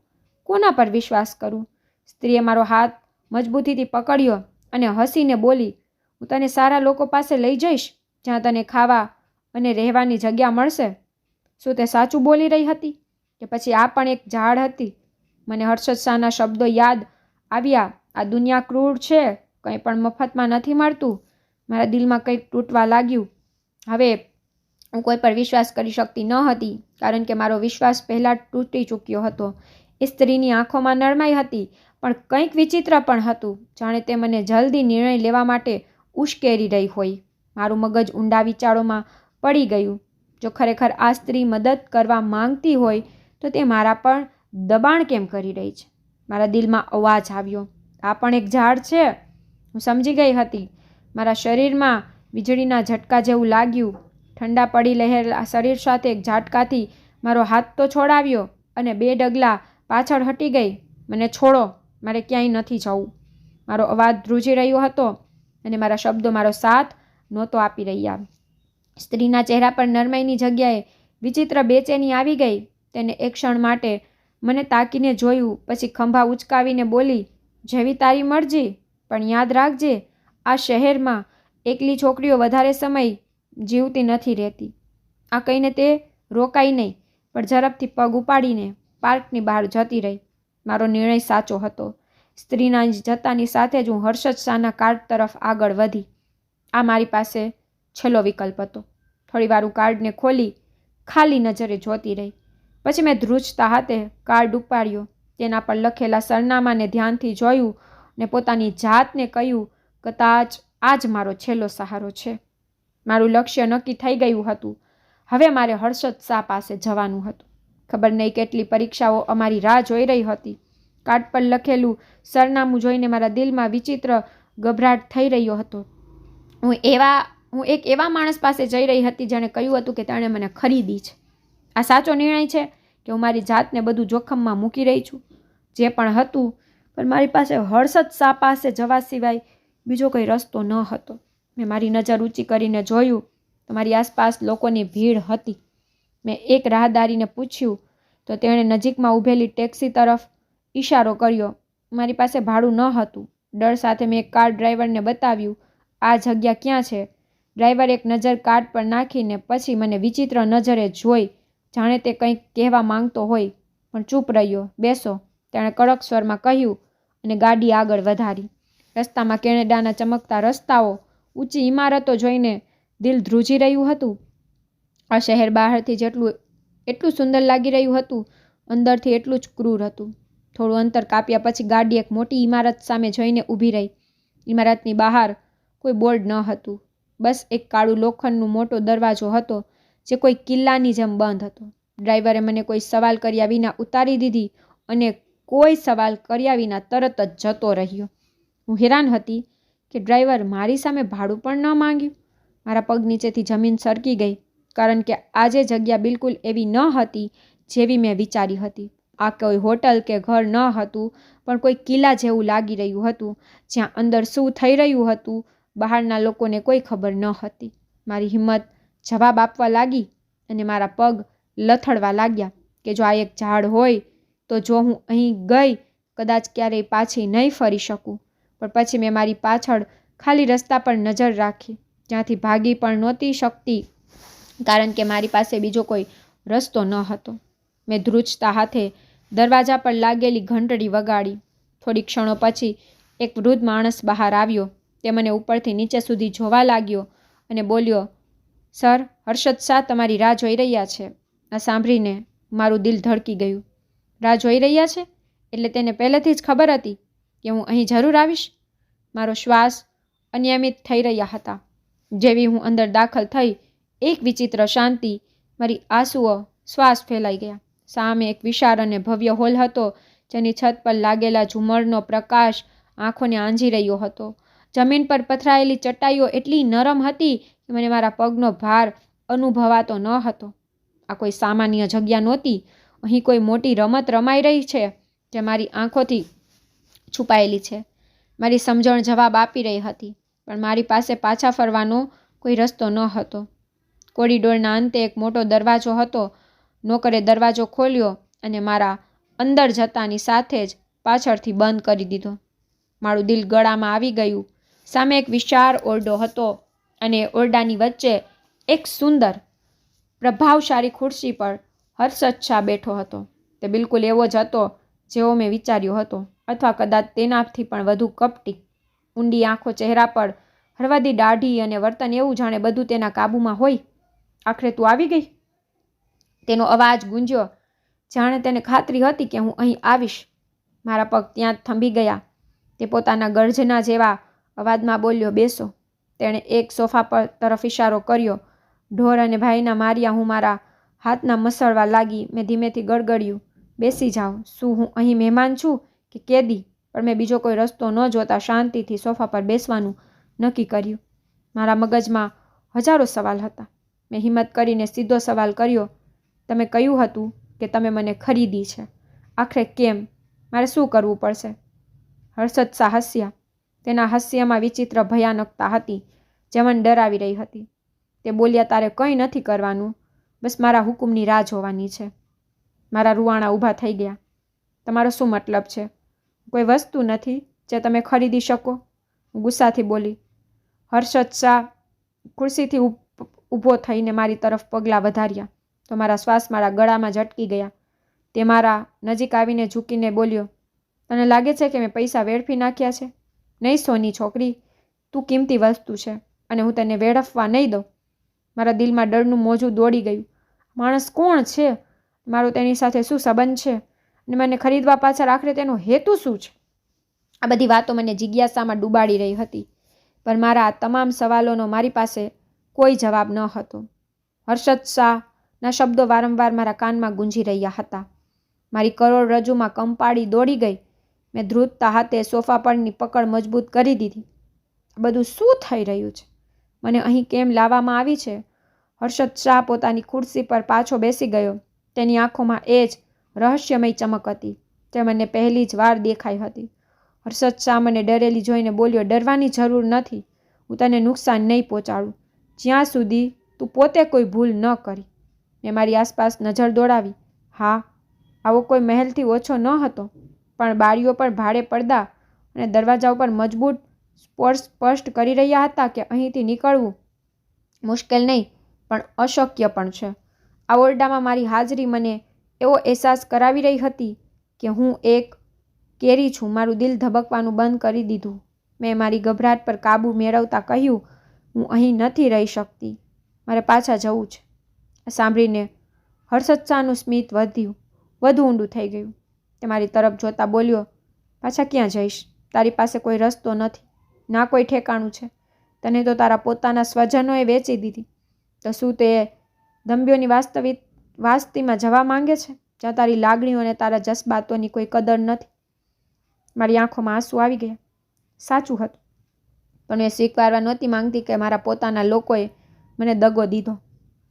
કોના પર વિશ્વાસ કરું? સ્ત્રીએ મારો હાથ મજબૂતીથી પકડ્યો અને હસીને બોલી, હું તને સારા લોકો પાસે લઈ જઈશ, જ્યાં તને ખાવા અને રહેવાની જગ્યા મળશે. શું તે સાચું બોલી રહી હતી કે પછી આ પણ એક ઝાડ હતી? મને હર્ષદ શાહના શબ્દો યાદ આવ્યા. આ દુનિયા ક્રૂર છે, કંઈ પણ મફતમાં નથી મળતું. મારા દિલમાં કંઈક તૂટવા લાગ્યું. હવે હું કોઈ પર વિશ્વાસ કરી શકતી ન હતી, કારણ કે મારો વિશ્વાસ પહેલાં તૂટી ચૂક્યો હતો. એ સ્ત્રીની આંખોમાં નરમાઈ હતી, પણ કંઈક વિચિત્ર પણ હતું, જાણે તે મને જલ્દી નિર્ણય લેવા માટે ઉશ્કેરી રહી હોય. મારું મગજ ઊંડા વિચારોમાં પડી ગયું. જો ખરેખર આ સ્ત્રી મદદ કરવા માંગતી હોય તો તે મારા પર દબાણ કેમ કરી રહી છે? મારા દિલમાં અવાજ આવ્યો, આ પણ એક ઝાડ છે. હું સમજી ગઈ હતી. મારા શરીરમાં વીજળીના ઝટકા જેવું લાગ્યું. ઠંડા પડી લહેરેલા શરીર સાથે એક ઝાટકાથી મારો હાથ તો છોડાવ્યો અને 2 ડગલા પાછળ હટી ગઈ. મને છોડો, મારે ક્યાંય નથી જવું. મારો અવાજ ધ્રુજી રહ્યો હતો અને મારા શબ્દો મારો સાથ નહોતો આપી રહ્યા. સ્ત્રીના ચહેરા પર નરમાઈની જગ્યાએ વિચિત્ર બેચેની આવી ગઈ. તેને એક ક્ષણ માટે મને તાકીને જોયું, પછી ખંભા ઉચકાવીને બોલી, જેવી તારી મરજી, પણ યાદ રાખજે, આ શહેરમાં એકલી છોકરીઓ વધારે સમય જીવતી નથી રહેતી. આ કહીને તે રોકાઈ નહીં, પણ ઝડપથી પગ ઉપાડીને પાર્કની બહાર જતી રહી. મારો નિર્ણય સાચો હતો. સ્ત્રીના જતાની સાથે જ હું હર્ષદ શાહના કાર્ડ તરફ આગળ વધી. આ મારી પાસે છેલ્લો વિકલ્પ હતો. થોડીવાર હું કાર્ડને ખોલી ખાલી નજરે જોતી રહી. પછી મેં ધ્રુજતા હાથે કાર્ડ ઉપાડ્યો. તેના પર લખેલા સરનામાને ધ્યાનથી જોયું ને પોતાની જાતને કહ્યું, કદાચ આ જ મારો છેલ્લો સહારો છે. મારું લક્ષ્ય નક્કી થઈ ગયું હતું. હવે મારે હર્ષદ શાહ પાસે જવાનું હતું. ખબર નહીં કેટલી પરીક્ષાઓ અમારી રાહ જોઈ રહી હતી. કાર્ડ પર લખેલું સરનામું જોઈને મારા દિલમાં વિચિત્ર ગભરાટ થઈ રહ્યો હતો. હું એક એવા માણસ પાસે જઈ રહી હતી જેણે કહ્યું હતું કે તેણે મને ખરીદી છે. આ સાચો નિર્ણય છે કે હું મારી જાતને બધું જોખમમાં મૂકી રહી છું? જે પણ હતું, પણ મારી પાસે હર્ષદ શાહ પાસે જવા સિવાય બીજો કોઈ રસ્તો ન હતો. મેં મારી નજર ઊંચી કરીને જોયું તો મારી આસપાસ લોકોની ભીડ હતી. મેં એક રાહદારીને પૂછ્યું તો તેણે નજીકમાં ઊભેલી ટેક્સી તરફ ઈશારો કર્યો. મારી પાસે ભાડું ન હતું. ડર સાથે મેં એક કાર ડ્રાઈવરને બતાવ્યું, આ જગ્યા ક્યાં છે? ડ્રાઈવર એક નજર કાર્ડ પર નાખીને પછી મને વિચિત્ર નજરે જોઈ, જાણે તે કંઈક કહેવા માંગતો હોય, પણ ચૂપ રહ્યો. બેસો, તેણે કડક સ્વરમાં કહ્યું. અને ગાડી આગળ વધારી. રસ્તામાં કેનેડાના ચમકતા રસ્તાઓ, ઊંચી ઇમારતો જોઈને દિલ ધ્રુજી રહ્યું હતું. આ શહેર બહારથી એટલું સુંદર લાગી રહ્યું હતું, અંદરથી એટલું જ ક્રૂર હતું. થોડું અંતર કાપ્યા પછી ગાડી એક મોટી ઇમારત સામે જઈને ઊભી રહી. ઇમારતની બહાર કોઈ બોર્ડ ન હતું, બસ એક કાળું લોખંડનું મોટો દરવાજો હતો જે કોઈ કિલ્લાની જેમ બંધ હતો. ડ્રાઈવરે મને કોઈ સવાલ કર્યા વિના ઉતારી દીધી અને કોઈ સવાલ કર્યા વિના તરત જ જતો રહ્યો. હું હેરાન હતી કે ડ્રાઈવર મારી સામે ભાડું પણ ન માંગ્યું. મારા પગ નીચેથી જમીન સરકી ગઈ, કારણ કે આજે જગ્યા બિલકુલ એવી ન હતી જેવી મેં વિચારી હતી. આ કોઈ હોટલ કે ઘર ન હતું, પણ કોઈ કિલ્લા જેવું લાગી રહ્યું હતું, જ્યાં અંદર શું થઈ રહ્યું હતું બહારના લોકોને કોઈ ખબર ન હતી. મારી હિંમત જવાબ આપવા લાગી અને મારા પગ લથડવા લાગ્યા કે જો આ એક ઝાડ હોય તો જો હું અહીં ગઈ કદાચ ક્યારેય પાછી નહીં ફરી શકું. પણ પછી મેં મારી પાછળ ખાલી રસ્તા પર નજર રાખી, જ્યાંથી ભાગી પણ નહોતી શકતી, કારણ કે મારી પાસે બીજો કોઈ રસ્તો ન હતો. મેં ધ્રુજતા હાથે દરવાજા પર લાગેલી ઘંટડી વગાડી. થોડી ક્ષણો પછી એક વૃદ્ધ માણસ બહાર આવ્યો. તે મને ઉપરથી નીચે સુધી જોવા લાગ્યો અને બોલ્યો, સર, હર્ષદ શાહ તમારી રાહ જોઈ રહ્યા છે. આ સાંભળીને મારું દિલ ધડકી ગયું. રાહ જોઈ રહ્યા છે એટલે તેને પહેલેથી જ ખબર હતી કે હું અહીં જરૂર આવીશ. મારો શ્વાસ અનિયમિત થઈ રહ્યા હતા. જેવી હું અંદર દાખલ થઈ, એક વિચિત્ર શાંતિ, મારી આંસુઓ શ્વાસ ફેલાઈ ગયા. સામે એક વિશાળ અને ભવ્ય હોલ હતો, જેની છત પર લાગેલા ઝુમરનો પ્રકાશ આંખોને આંજી રહ્યો હતો. જમીન પર પથરાયેલી ચટાઈઓ એટલી નરમ હતી કે મને મારા પગનો ભાર અનુભવાતો ન હતો. આ કોઈ સામાન્ય જગ્યા નહોતી. અહીં કોઈ મોટી રમત રમાઈ રહી છે જે મારી આંખોથી છુપાયેલી છે. મારી સમજણ જવાબ આપી રહી હતી, પણ મારી પાસે પાછા ફરવાનો કોઈ રસ્તો ન હતો. કોરિડોરના અંતે એક મોટો દરવાજો હતો. નોકરે દરવાજો ખોલ્યો અને મારા અંદર જતાની સાથે જ પાછળથી બંધ કરી દીધો. મારું દિલ ગળામાં આવી ગયું. સામે એક વિશાળ ઓરડો હતો અને ઓરડાની વચ્ચે એક સુંદર, પ્રભાવશાળી ખુરશી પર હર્ષદ શાહ બેઠો હતો. તે બિલકુલ એવો જ હતો જેવો મેં વિચાર્યો હતો, અથવા કદાચ તેનાથી પણ વધુ કપટી. ઊંડી આંખો, ચહેરા પર હળવાદી દાઢી અને વર્તન એવું જાણે બધું તેના કાબૂમાં હોય. આખરે તું આવી ગઈ? તેનો અવાજ ગુંજ્યો, જાણે તેને ખાતરી હતી કે હું અહીં આવીશ. મારા પગ ત્યાં જ થંભી ગયા. તે પોતાના ગર્જના જેવા અવાજમાં બોલ્યો, બેસો. તેણે એક સોફા પર તરફ ઇશારો કર્યો. ઢોર અને ભાઈના માર્યા હું મારા હાથના મસળવા લાગી. મેં ધીમેથી ગળગળ્યું, બેસી જાઓ. શું હું અહીં મહેમાન છું કે કેદી? પણ મેં બીજો કોઈ રસ્તો ન જોતા શાંતિથી સોફા પર બેસવાનું નક્કી કર્યું. મારા મગજમાં હજારો સવાલ હતા. મેં હિંમત કરીને સીધો સવાલ કર્યો, તમે કહ્યું હતું કે તમે મને ખરીદી છે. આખરે કેમ? મારે શું કરવું પડશે? હર્ષદ શાહ હસ્યા. તેના હાસ્યમાં વિચિત્ર ભયાનકતા હતી, જે મને ડરાવી રહી હતી. તે બોલ્યા, તારે કંઈ નથી કરવાનું, બસ મારા હુકુમની રાહ જોવાની છે. મારા રૂવાણા ઊભા થઈ ગયા. તમારો શું મતલબ છે? કોઈ વસ્તુ નથી જે તમે ખરીદી શકો? હું ગુસ્સાથી બોલી. હર્ષદ શાહ ખુરશીથી ઊભો થઈને મારી તરફ પગલાં વધાર્યા તો મારા શ્વાસ મારા ગળામાં ઝટકી ગયા. તે મારા નજીક આવીને ઝૂકીને બોલ્યો, તને લાગે છે કે મેં પૈસા વેડફી નાખ્યા છે? નહીં સોની છોકરી, તું કિંમતી વસ્તુ છે અને હું તને વેડફવા નહીં દઉં. મારા દિલમાં ડરનું મોજું દોડી ગયું. માણસ કોણ છે? મારો તેની સાથે શું સંબંધ છે? અને મને ખરીદવા પાછળ આખરે તેનો હેતુ શું છે? આ બધી વાતો મને જિજ્ઞાસામાં ડૂબાડી રહી હતી, પણ મારા આ તમામ સવાલોનો મારી પાસે કોઈ જવાબ ન હતો. હર્ષદ શાહના શબ્દો વારંવાર મારા કાનમાં ગુંજી રહ્યા હતા. મારી કરોડરજ્જુમાં કંપાળી દોડી ગઈ. મેં ધ્રુજતા હાથે સોફા પરની પકડ મજબૂત કરી દીધી. બધું શું થઈ રહ્યું છે? મને અહીં કેમ લાવવામાં આવી છે? હર્ષદ શાહ પોતાની ખુરશી પર પાછો બેસી ગયો. તેની આંખોમાં એ જ રહસ્યમય ચમક હતી જે મને પહેલી જ વાર દેખાઈ હતી. હર્ષદ શાહ મને ડરેલી જોઈને બોલ્યો, ડરવાની જરૂર નથી. હું તને નુકસાન નહીં પહોંચાડું જ્યાં સુધી તું પોતે કોઈ ભૂલ ન કરી. મેં મારી આસપાસ નજર દોડાવી. હા, આવો કોઈ મહેલથી ઓછો ન હતો, પણ બારીઓ પર ભારે પડદા અને દરવાજા ઉપર મજબૂત સ્પષ્ટ કરી રહ્યા હતા કે અહીંથી નીકળવું મુશ્કેલ નહીં પણ અશક્ય પણ છે. આ ઓરડામાં મારી હાજરી મને એવો અહેસાસ કરાવી રહી હતી કે હું એક કેરી છું. મારું દિલ ધબકવાનું બંધ કરી દીધું. મેં મારી ગભરાટ પર કાબૂ મેળવતા કહ્યું, હું અહીં નથી રહી શકતી. મારે પાછા જવું છે. સાંભળીને હર્ષદ શાહનું સ્મિત વધુ ઊંડું થઈ ગયું. તે મારી તરફ જોતા બોલ્યો, પાછા ક્યાં જઈશ? તારી પાસે કોઈ રસ્તો નથી, ના કોઈ ઠેકાણું છે. તને તો તારા પોતાના સ્વજનોએ વેચી દીધી. તો શું તે દંભ્યોની વાસ્તીમાં જવા માંગે છે, જ્યાં તારી લાગણીઓ અને તારા જذ્બાતોની કોઈ કદર નથી? મારી આંખોમાં આંસુ આવી ગયા. સાચું હતું, પણ એ સ્વીકારવા નહોતી માંગતી કે મારા પોતાના લોકોએ મને દગો દીધો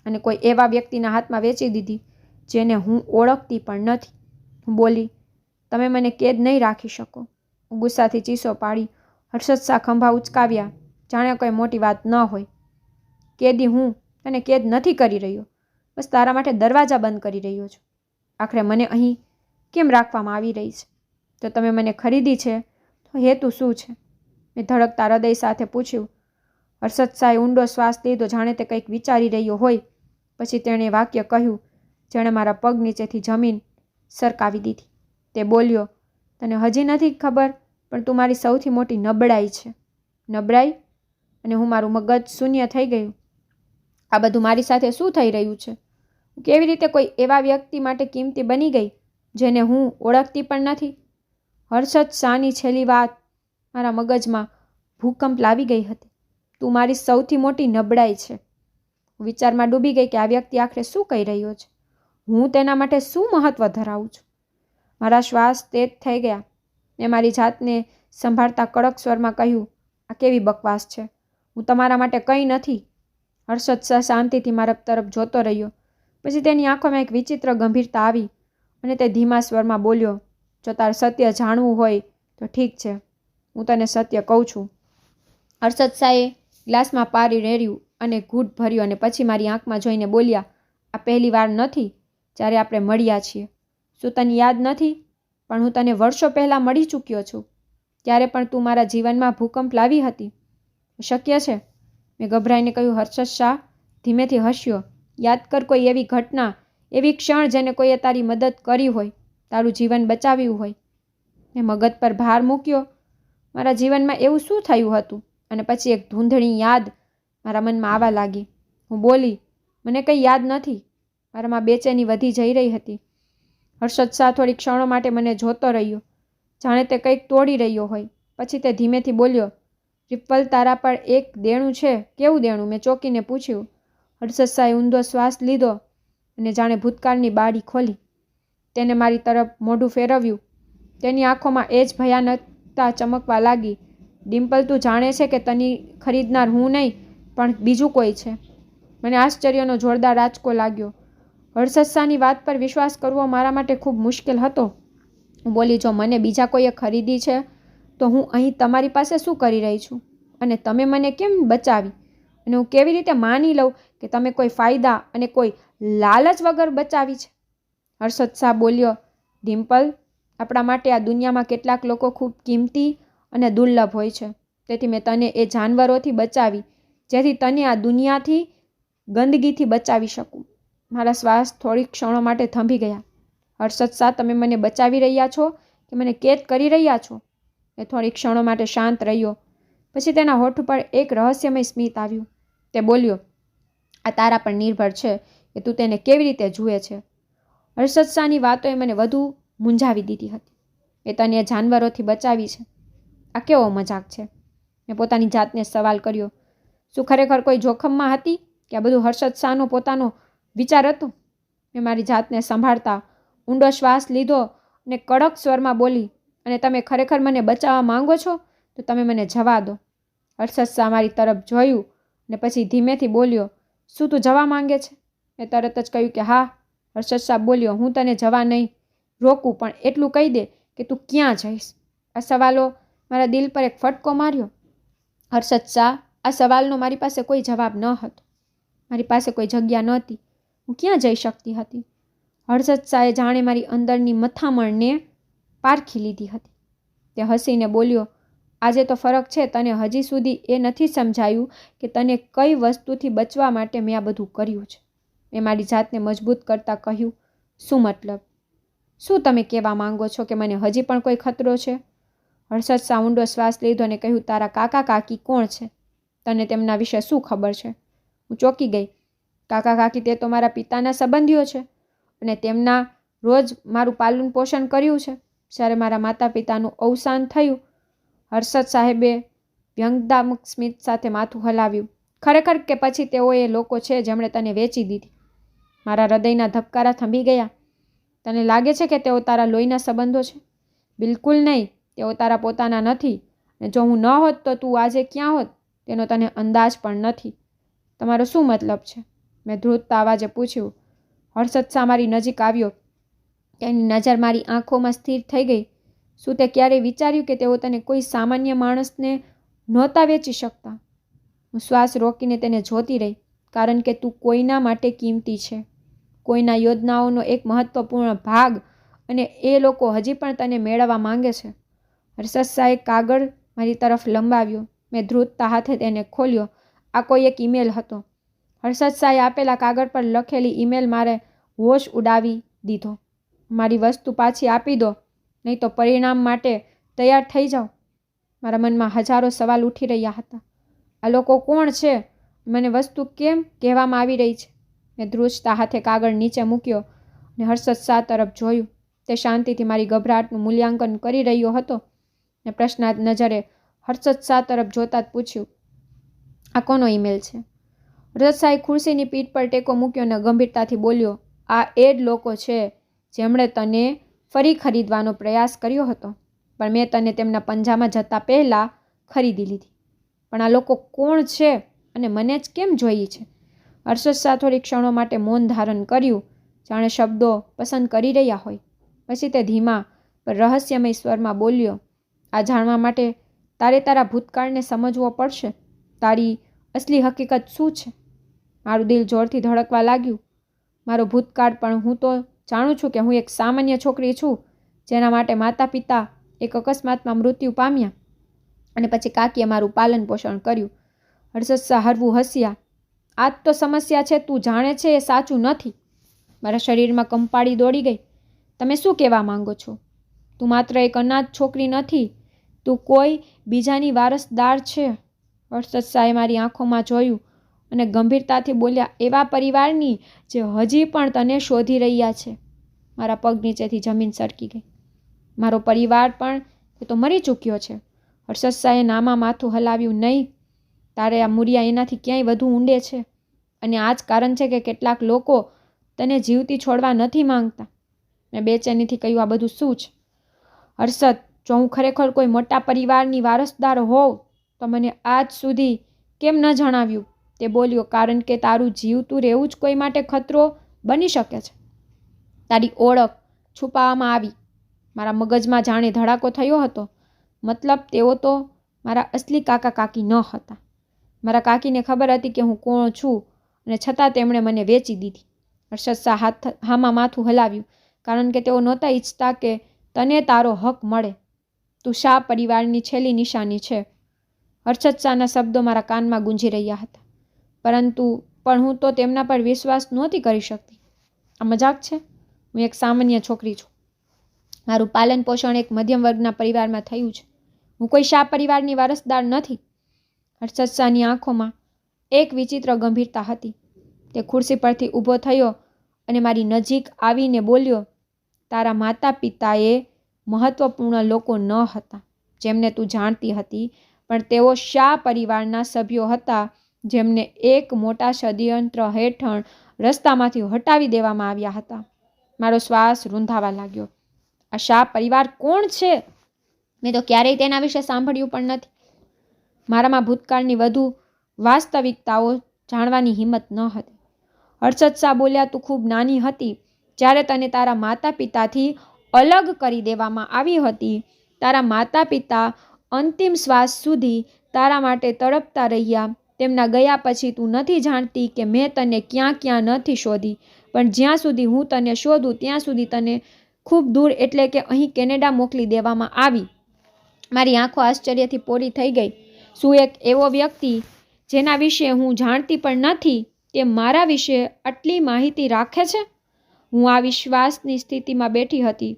અને કોઈ એવા વ્યક્તિના હાથમાં વેચી દીધી જેને હું ઓળખતી પણ નથી. હું બોલી, તમે મને કેદ નહીં રાખી શકો. હું ગુસ્સાથી ચીસો પાડી. હર્ષદ શાહ ખંભા ઉચકાવ્યા, જાણે કોઈ મોટી વાત ન હોય. કેદી હું તને કેદ નથી કરી રહ્યો, બસ તારા માટે દરવાજા બંધ કરી રહ્યો છું. આખરે મને અહીં કેમ રાખવામાં આવી રહી છે? તો તમે મને ખરીદી છે તો હેતુ શું છે? મેં ધડકતા હૃદય સાથે પૂછ્યું. હર્ષદ શાહે ઊંડો શ્વાસ લીધો, જાણે તે કંઈક વિચારી રહ્યો હોય. પછી તેણે વાક્ય કહ્યું જેણે મારા પગ નીચેથી જમીન સરકાવી દીધી. તે બોલ્યો, તને હજી નથી ખબર, પણ તું મારી સૌથી મોટી નબળાઈ છે. નબળાઈ? અને હું મારું મગજ શૂન્ય થઈ ગયું. આ બધું મારી સાથે શું થઈ રહ્યું છે? હું કેવી રીતે કોઈ એવા વ્યક્તિ માટે કિંમતી બની ગઈ જેને હું ઓળખતી પણ નથી? હર્ષદ શાહની છેલ્લી વાત મારા મગજમાં ભૂકંપ લાવી ગઈ હતી. તું મારી સૌથી મોટી નબળાઈ છે. હું વિચારમાં ડૂબી ગઈ કે આ વ્યક્તિ આખરે શું કહી રહ્યો છે. હું તેના માટે શું મહત્વ ધરાવું છું? મારા શ્વાસ તેજ થઈ ગયા. મેં મારી જાતને સંભાળતા કડક સ્વરમાં કહ્યું, આ કેવી બકવાસ છે. હું તમારા માટે કંઈ નથી. હર્ષદ શાહ શાંતિથી મારા તરફ જોતો રહ્યો. પછી તેની આંખોમાં એક વિચિત્ર ગંભીરતા આવી અને તે ધીમા સ્વરમાં બોલ્યો, જો તારે સત્ય જાણવું હોય તો ઠીક છે, હું તને સત્ય કહું છું. હર્ષદ શાહે ગ્લાસમાં પાણી રેડ્યું અને ઘૂંટ ભર્યો અને પછી મારી આંખમાં જોઈને બોલ્યા, આ પહેલી વાર નથી જ્યારે આપણે મળ્યા છીએ. શું તને યાદ નથી? પણ હું તને વર્ષો પહેલાં મળી ચૂક્યો છું. ત્યારે પણ તું મારા જીવનમાં ભૂકંપ લાવી હતી. શક્ય છે? મેં ગભરાઈને કહ્યું. હર્ષદ શાહ ધીમેથી હસ્યો. યાદ કર કોઈ એવી ઘટના, એવી ક્ષણ જેને કોઈએ તારી મદદ કરી હોય, તારું જીવન બચાવ્યું હોય. મેં મગજ પર ભાર મૂક્યો. મારા જીવનમાં એવું શું થયું હતું? અને પછી એક ધૂંધળી યાદ મારા મનમાં આવવા લાગી. હું બોલી, મને કંઈ યાદ નથી. મારામાં બેચેની વધી જઈ રહી હતી. હર્ષદ શાહ થોડી ક્ષણો માટે મને જોતો રહ્યો, જાણે તે કંઈક તોડી રહ્યો હોય. પછી તે ધીમેથી બોલ્યો, રિપલ, તારા પર એક દેણું છે. કેવું દેણું? મેં ચોંકીને પૂછ્યું. હર્ષદ શાહે ઊંડો શ્વાસ લીધો અને જાણે ભૂતકાળની બારી ખોલી. તેને મારી તરફ મોઢું ફેરવ્યું. તેની આંખોમાં એ જ ભયાનકતા ચમકવા લાગી. ડિમ્પલ, તું જાણે છે કે તની ખરીદનાર હું નહીં, પણ બીજું કોઈ છે. મને આશ્ચર્યનો જોરદાર આંચકો લાગ્યો. હર્ષદ શાહની વાત પર વિશ્વાસ કરવો મારા માટે ખૂબ મુશ્કેલ હતો. હું બોલી, જો મને બીજા કોઈએ ખરીદી છે તો હું અહીં તમારી પાસે શું કરી રહી છું? અને તમે મને કેમ બચાવી? અને હું કેવી રીતે માની લઉં કે તમે કોઈ ફાયદા અને કોઈ લાલચ વગર બચાવી છે? હર્ષદ શાહ બોલ્યો, ડિમ્પલ, આપણા માટે આ દુનિયામાં કેટલાક લોકો ખૂબ કિંમતી અને દુર્લભ હોય છે. તેથી મેં તને એ જાનવરોથી બચાવી જેથી તને આ દુનિયાથી ગંદકીથી બચાવી શકું. મારા શ્વાસ થોડી ક્ષણો માટે થંભી ગયા. હર્ષદ શાહ, તમે મને બચાવી રહ્યા છો કે મને કેદ કરી રહ્યા છો? એ થોડી ક્ષણો માટે શાંત રહ્યો. પછી તેના હોઠ પર એક રહસ્યમય સ્મિત આવ્યું. તે બોલ્યો, આ તારા પર નિર્ભર છે કે તું તેને કેવી રીતે જુએ છે. હર્ષદ શાહની વાતોએ મને વધુ મૂંઝાવી દીધી હતી. એ તને એ જાનવરોથી બચાવી છે. આ કેવો મજાક છે? મેં પોતાની જાતને સવાલ કર્યો. શું ખરેખર કોઈ જોખમમાં હતી કે આ બધું હર્ષદ શાહનો પોતાનો વિચાર હતો? મેં મારી જાતને સંભાળતા ઊંડો શ્વાસ લીધો અને કડક સ્વરમાં બોલી, અને તમે ખરેખર મને બચાવવા માંગો છો તો તમે મને જવા દો. હર્ષદ શાહ મારી તરફ જોયું અને પછી ધીમેથી બોલ્યો, શું તું જવા માંગે છે? મેં તરત જ કહ્યું કે હા. હર્ષદ શાહ બોલ્યો, હું તને જવા નહીં રોકું, પણ એટલું કહી દે કે તું ક્યાં જઈશ. આ સવાલો મારા દિલ પર એક ફટકો માર્યો. હર્ષદ શાહ, આ સવાલનો મારી પાસે કોઈ જવાબ ન હતો. મારી પાસે કોઈ જગ્યા નહોતી. હું ક્યાં જઈ શકતી હતી? હર્ષદ શાહે જાણે મારી અંદરની મથામણને પારખી લીધી હતી. તે હસીને બોલ્યો, આજે તો ફરક છે. તને હજી સુધી એ નથી સમજાયું કે તને કઈ વસ્તુથી બચવા માટે મેં આ બધું કર્યું છે. મેં મારી જાતને મજબૂત કરતા કહ્યું, શું મતલબ? શું તમે કહેવા માંગો છો કે મને હજી પણ કોઈ ખતરો છે? હર્ષદ શાહ ઊંડો શ્વાસ લીધો અને કહ્યું, તારા કાકા કાકી કોણ છે? તને તેમના વિશે શું ખબર છે? હું ચોંકી ગઈ. કાકા કાકી તે તો મારા પિતાના સંબંધીઓ છે અને તેમના રોજ મારું પાલન પોષણ કર્યું છે. જ્યારે મારા માતા પિતાનું અવસાન થયું, હર્ષદ સાહેબે વ્યંગાત્મક સ્મિત સાથે માથું હલાવ્યું. ખરેખર કે પછી તેઓ એ લોકો છે જેમણે તને વેચી દીધી? મારા હૃદયના ધબકારા થંભી ગયા. તને લાગે છે કે તેઓ તારા લોહીના સંબંધો છે? બિલકુલ નહીં. તેઓ તારા પોતાના નથી અને જો હું ન હોત તો તું આજે ક્યાં હોત તેનો તને અંદાજ પણ નથી. તમારો શું મતલબ છે? મેં ધ્રુજતા અવાજે પૂછ્યું. હર્ષદ શાહ મારી નજીક આવ્યો. તેની નજર મારી આંખોમાં સ્થિર થઈ ગઈ. શું તે ક્યારેય વિચાર્યું કે તેઓ તને કોઈ સામાન્ય માણસને નહોતા વેચી શકતા? હું શ્વાસ રોકીને તેને જોતી રહી. કારણ કે તું કોઈના માટે કિંમતી છે, કોઈના યોજનાઓનો એક મહત્વપૂર્ણ ભાગ, અને એ લોકો હજી પણ તને મેળવવા માંગે છે. હર્ષદ શાહે કાગળ મારી તરફ લંબાવ્યો. મેં ધ્રુજતા હાથે તેને ખોલ્યો. આ કોઈ એક ઈમેલ હતો. હર્ષદ શાહે આપેલા કાગળ પર લખેલી ઈમેલ મારે હોશ ઉડાવી દીધો. મારી વસ્તુ પાછી આપી દો, નહીં તો પરિણામ માટે તૈયાર થઈ જાઓ. મારા મનમાં હજારો સવાલ ઉઠી રહ્યા હતા. આ લોકો કોણ છે? મને વસ્તુ કેમ કહેવામાં આવી રહી છે? મેં ધ્રુજતા હાથે કાગળ નીચે મૂક્યો અને હર્ષદ શાહ તરફ જોયું. તે શાંતિથી મારી ગભરાટનું મૂલ્યાંકન કરી રહ્યો હતો ને પ્રશ્નાર્થ નજરે હર્ષદ શાહ તરફ જોતા જ પૂછ્યું, આ કોનો ઈમેલ છે? હર્ષદ શાહે ખુરશીની પીઠ પર ટેકો મૂક્યો અને ગંભીરતાથી બોલ્યો, આ એ જ લોકો છે જેમણે તને ફરી ખરીદવાનો પ્રયાસ કર્યો હતો, પણ મેં તને તેમના પંજામાં જતા પહેલાં ખરીદી લીધી. પણ આ લોકો કોણ છે અને મને જ કેમ જોઈએ છે? હર્ષદ શાહ થોડી ક્ષણો માટે મૌન ધારણ કર્યું, જાણે શબ્દો પસંદ કરી રહ્યા હોય. પછી તે ધીમા પર રહસ્યમય સ્વરમાં બોલ્યો, આ જાણવા માટે તારે તારા ભૂતકાળને સમજવો પડશે. તારી અસલી હકીકત શું છે? મારું દિલ જોરથી ધડકવા લાગ્યું. મારો ભૂતકાળ, પણ હું તો જાણું છું કે હું એક સામાન્ય છોકરી છું જેના માટે માતા પિતા એક અકસ્માતમાં મૃત્યુ પામ્યા અને પછી કાકીએ મારું પાલન પોષણ કર્યું. હર્ષદ શાહ હળવું હસ્યા. આ જ તો સમસ્યા છે. તું જાણે છે એ સાચું નથી. મારા શરીરમાં કંપાળી દોડી ગઈ. તમે શું કહેવા માંગો છો? તું માત્ર એક અનાથ છોકરી નથી, તું કોઈ બીજાની વારસદાર છે. હર્ષદ શાહે મારી આંખોમાં જોયું અને ગંભીરતાથી બોલ્યા, એવા પરિવારની જે હજી પણ તને શોધી રહ્યા છે. મારા પગ નીચેથી જમીન સરકી ગઈ. મારો પરિવાર પણ તે તો મરી ચૂક્યો છે. હર્ષદ શાહે નામાં માથું હલાવ્યું. નહીં, તારે આ મૂર્યા એનાથી ક્યાંય વધુ ઊંડે છે અને આ જ કારણ છે કે કેટલાક લોકો તને જીવતી છોડવા નથી માંગતા. મેં બેચેનીથી કહ્યું, આ બધું શું છે? હર્ષદ, જો હું ખરેખર કોઈ મોટા પરિવારની વારસદાર હોઉં તો મને આજ સુધી કેમ ન જણાવ્યું? તે બોલ્યો, કારણ કે તારું જીવતું રહેવું જ કોઈ માટે ખતરો બની શકે છે. તારી ઓળખ છુપાવવામાં આવી. મારા મગજમાં જાણે ધડાકો થયો હતો. મતલબ તેઓ તો મારા અસલી કાકા કાકી ન હતા. મારા કાકીને ખબર હતી કે હું કોણ છું અને છતાં તેમણે મને વેચી દીધી. હર્ષદ શાહ હામાં માથું હલાવ્યું. કારણ કે તેઓ નહોતા ઈચ્છતા કે તને તારો હક મળે. તું શાહ પરિવારની છેલ્લી નિશાની છે. હર્ષદ શાહના શબ્દો મારા કાનમાં ગુંજી રહ્યા હતા. પણ હું તો તેમના પર વિશ્વાસ નહોતી કરી શકતી. આ મજાક છે? હું એક સામાન્ય છોકરી છું. મારું પાલન પોષણ એક મધ્યમ વર્ગના પરિવારમાં થયું છે. હું કોઈ શાહ પરિવારની વારસદાર નથી. હર્ષદ શાહની આંખોમાં એક વિચિત્ર ગંભીરતા હતી. તે ખુરશી પરથી ઊભો થયો અને મારી નજીક આવીને બોલ્યો, તારા માતા પિતાએ મહત્વપૂર્ણ લોકો ન હતા જેમને તું જાણતી હતી, પણ તેઓ શાહ પરિવારના સભ્યો હતા જેમને એક મોટા ષડયંત્ર હેઠળ રસ્તામાંથી હટાવી દેવામાં આવ્યા હતા. મારો શ્વાસ રૂંધાવા લાગ્યો. આ શાહ પરિવાર કોણ છે? મેં તો ક્યારેય તેના વિશે સાંભળ્યું પણ નથી. મારામાં ભૂતકાળની વધુ વાસ્તવિકતાઓ જાણવાની હિંમત ન હતી. હર્ષદ શાહ બોલ્યા, તું ખૂબ નાની હતી જ્યારે તને તારા માતા પિતાથી અલગ કરી દેવામાં આવી હતી. તારા માતા પિતા અંતિમ શ્વાસ સુધી તારા માટે તડપતા રહ્યા. તેમના ગયા પછી તું નથી જાણતી કે મેં તને ક્યાં ક્યાં નથી શોધી, પણ જ્યાં સુધી હું તને શોધું ત્યાં સુધી તને ખૂબ દૂર, એટલે કે અહીં કેનેડા મોકલી દેવામાં આવી. મારી આંખો આશ્ચર્યથી પોરી થઈ ગઈ. શું એક એવો વ્યક્તિ જેના વિશે હું જાણતી પણ નથી તે મારા વિશે આટલી માહિતી રાખે છે? હું આ વિશ્વાસની સ્થિતિમાં બેઠી હતી.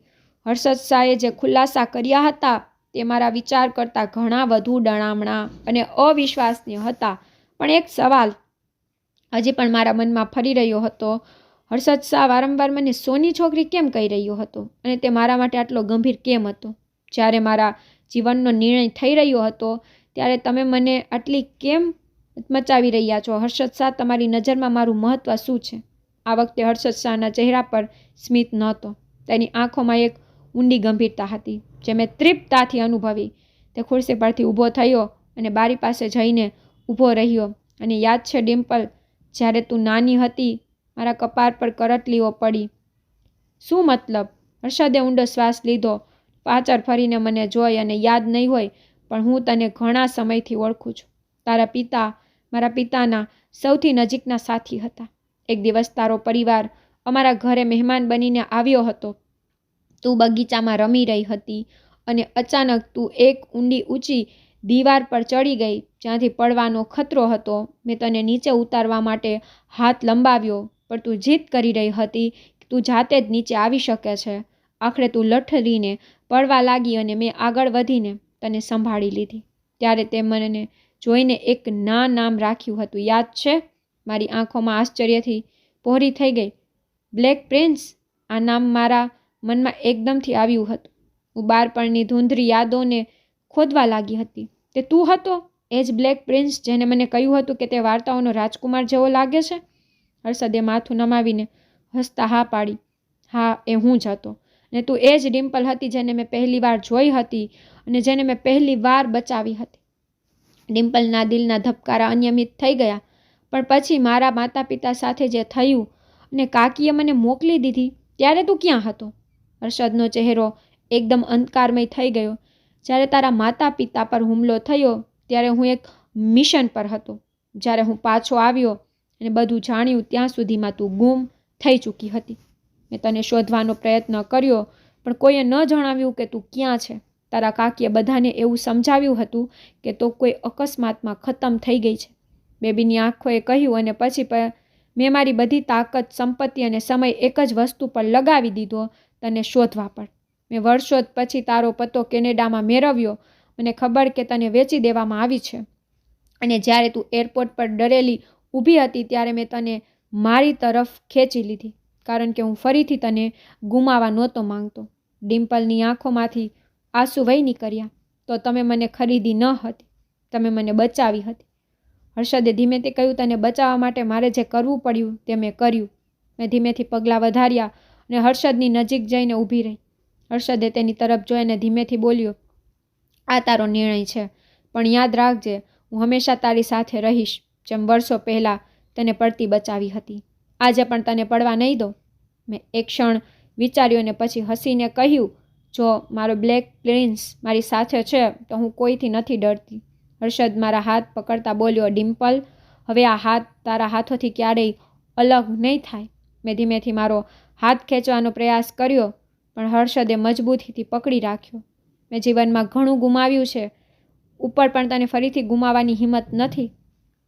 હર્ષદ શાહે જે ખુલાસા કર્યા હતા તે મારા વિચાર કરતાં ઘણા વધુ ડણામણા અને અવિશ્વાસનીય હતા. પણ એક સવાલ હજી પણ મારા મનમાં ફરી રહ્યો હતો. હર્ષદ શાહ વારંવાર મને સોની છોકરી કેમ કહી રહ્યો હતો અને તે મારા માટે આટલો ગંભીર કેમ હતો? જ્યારે મારા જીવનનો નિર્ણય થઈ રહ્યો હતો ત્યારે તમે મને આટલી કેમ મચાવી રહ્યા છો? હર્ષદ શાહ, તમારી નજરમાં મારું મહત્વ શું છે? આ વખતે હર્ષદ શાહના ચહેરા પર સ્મિત નહોતો. તેની આંખોમાં એક ઊંડી ગંભીરતા હતી જે મેં તૃપ્તતાથી અનુભવી. તે ખુરશી પરથી ઊભો થયો અને બારી પાસે જઈને ઊભો રહ્યો. અને યાદ છે ડિમ્પલ, જ્યારે તું નાની હતી મારા કપાળ પર કરટલીઓ પડી. શું મતલબ? હર્ષદે ઊંડો શ્વાસ લીધો, પાછળ ફરીને મને જોઈ. અને યાદ નહીં હોય પણ હું તને ઘણા સમયથી ઓળખું છું. તારા પિતા મારા પિતાના સૌથી નજીકના સાથી હતા. એક દિવસ તારો પરિવાર અમારા ઘરે મહેમાન બનીને આવ્યો હતો. તું બગીચામાં રમી રહી હતી અને અચાનક તું એક ઊંચી દીવાર પર ચડી ગઈ જ્યાંથી પડવાનો ખતરો હતો. મેં તને નીચે ઉતારવા માટે હાથ લંબાવ્યો પણ તું જીદ કરી રહી હતી કે તું જાતે જ નીચે આવી શકે છે. આખરે તું લથડીને પડવા લાગી અને મેં આગળ વધીને તને સંભાળી લીધી. ત્યારે તે મને જોઈને એક નામ રાખ્યું હતું, યાદ છે? મારી આંખોમાં આશ્ચર્યથી પહોળી થઈ ગઈ. Black prince! આ નામ મારા મનમાં એકદમથી આવ્યું હતું. હું બાળપણની ધૂંધળી યાદોને ખોદવા લાગી હતી. તે તું હતો? એ જ બ્લેક પ્રિન્સ જેને મને કહ્યું હતું કે તે વાર્તાઓનો રાજકુમાર જેવો લાગે છે? હર્ષદે માથું નમાવીને હસતા હા પાડી. હા, એ હું જ હતો. ને તું એ જ ડિમ્પલ હતી જેને મેં પહેલી વાર જોઈ હતી અને જેને મેં પહેલી વાર બચાવી હતી. ડિમ્પલના દિલના ધબકારા અનિયમિત થઈ ગયા. પણ પછી મારા માતા પિતા સાથે જે થયું અને કાકીએ મને મોકલી દીધી ત્યારે તું ક્યાં હતો? હર્ષદનો ચહેરો એકદમ અંધકારમય થઈ ગયો. જ્યારે તારા માતા પિતા પર હુમલો થયો ત્યારે હું એક મિશન પર હતો. જ્યારે હું પાછો આવ્યો અને બધું જાણ્યું ત્યાં સુધીમાં તું ગુમ થઈ ચૂકી હતી. મેં તને શોધવાનો પ્રયત્ન કર્યો પણ કોઈએ ન જણાવ્યું કે તું ક્યાં છે. તારા કાકીએ બધાને એવું સમજાવ્યું હતું કે તો કોઈ અકસ્માતમાં ખતમ થઈ ગઈ છે. બેબીની આંખોએ કહ્યું. અને પછી મેં મારી બધી તાકાત, સંપત્તિ અને સમય એક જ વસ્તુ પર લગાવી દીધો, તને શોધવા પર. મેં વર્ષો પછી તારો પતો કેનેડામાં મેળવ્યો. મને ખબર કે તને વેચી દેવામાં આવી છે. અને જ્યારે તું એરપોર્ટ પર ડરેલી ઊભી હતી ત્યારે મેં તને મારી તરફ ખેંચી લીધી કારણ કે હું ફરીથી તને ગુમાવવા નહોતો માંગતો. ડિમ્પલની આંખોમાંથી આંસુ વહી નીકળ્યા. તો તમે મને ખરીદી ન હતી, તમે મને બચાવી હતી. હર્ષદે ધીમેથી કહ્યું, તને બચાવવા માટે મારે જે કરવું પડ્યું તે મેં કર્યું. મેં ધીમેથી પગલાં વધાર્યા અને હર્ષદની નજીક જઈને ઊભી રહી. હર્ષદે તેની તરફ જોઈને ધીમેથી બોલ્યો, આ તારો નિર્ણય છે પણ યાદ રાખજે, હું હંમેશા તારી સાથે રહીશ. જેમ વર્ષો પહેલાં તને પડતી બચાવી હતી, આજે પણ તને પડવા નહીં દો. મેં એક ક્ષણ વિચાર્યું અને પછી હસીને કહ્યું, જો મારો બ્લેક પ્રિન્સ મારી સાથે છે તો હું કોઈથી નથી ડરતી. હર્ષદ મારા હાથ પકડતા બોલ્યો, ડિમ્પલ, હવે આ હાથ તારા હાથોથી ક્યારેય અલગ નહીં થાય. મેં ધીમેથી મારો હાથ ખેંચવાનો પ્રયાસ કર્યો પણ હર્ષદે મજબૂતીથી પકડી રાખ્યો. મેં જીવનમાં ઘણું ગુમાવ્યું છે, ઉપર પણ તને ફરીથી ગુમાવવાની હિંમત નથી.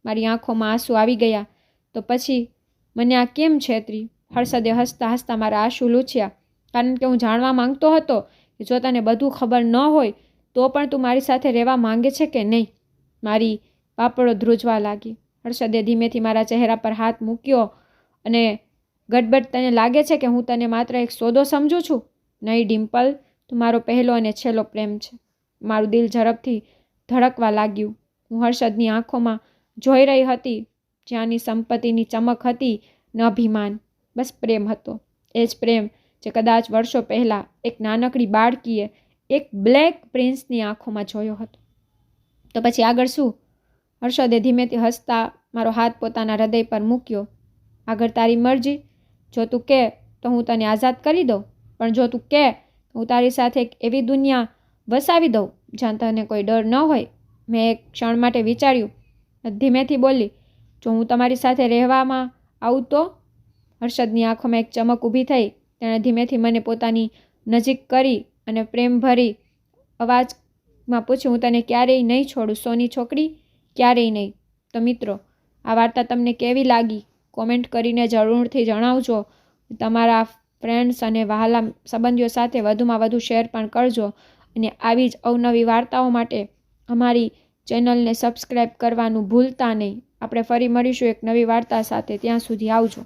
મારી આંખોમાં આંસુ આવી ગયા. તો પછી મને આ કેમ છેતરી? હર્ષદે હસતા હસતા મારા આંસુ લૂછ્યા. કારણ કે હું જાણવા માંગતો હતો કે જો તને બધું ખબર ન હોય તો પણ તું મારી સાથે રહેવા માંગે છે કે નહીં. મારી પાપડો ધ્રુજવા લાગી. હર્ષદે ધીમેથી મારા ચહેરા પર હાથ મૂક્યો અને ગડબડ, તને લાગે છે કે હું તને માત્ર એક સોદો સમજું છું? નહીં ડિમ્પલ, તું મારો પહેલો અને છેલ્લો પ્રેમ છે. મારું દિલ ઝડપથી ધડકવા લાગ્યું. હું હર્ષદની આંખોમાં જોઈ રહી હતી જ્યાંની સંપત્તિની ચમક હતી ન અભિમાન, બસ પ્રેમ હતો. એ જ પ્રેમ જે કદાચ વર્ષો પહેલાં એક નાનકડી બાળકીએ એક બ્લેક પ્રિન્સની આંખોમાં જોયો હતો. તો પછી આગળ શું? હર્ષદે ધીમેથી હસતા મારો હાથ પોતાના હૃદય પર મૂક્યો. આગળ તારી મરજી. જો તું કહે તો હું તને આઝાદ કરી દઉં, પણ જો તું કહે તો હું તારી સાથે એક એવી દુનિયા વસાવી દઉં જ્યાં તને કોઈ ડર ન હોય. મેં એક ક્ષણ માટે વિચાર્યું. ધીમેથી બોલી, જો હું તમારી સાથે રહેવામાં આવું તો? હર્ષદની આંખોમાં એક ચમક ઊભી થઈ. તેણે ધીમેથી મને પોતાની નજીક કરી અને પ્રેમભરી અવાજમાં પૂછ્યું, હું તને ક્યારેય નહીં છોડું સોની છોકરી, ક્યારેય નહીં. તો મિત્રો, આ વાર્તા તમને કેવી લાગી કોમેન્ટ કરીને જરૂરથી જણાવજો. તમારા ફ્રેન્ડ્સ અને વહાલા સંબંધીઓ સાથે વધુમાં વધુ શેર પણ કરજો અને આવી જ અવનવી વાર્તાઓ માટે અમારી ચેનલને સબસ્ક્રાઈબ કરવાનું ભૂલતા નહીં. આપણે ફરી મળીશું એક નવી વાર્તા સાથે. ત્યાં સુધી આવજો.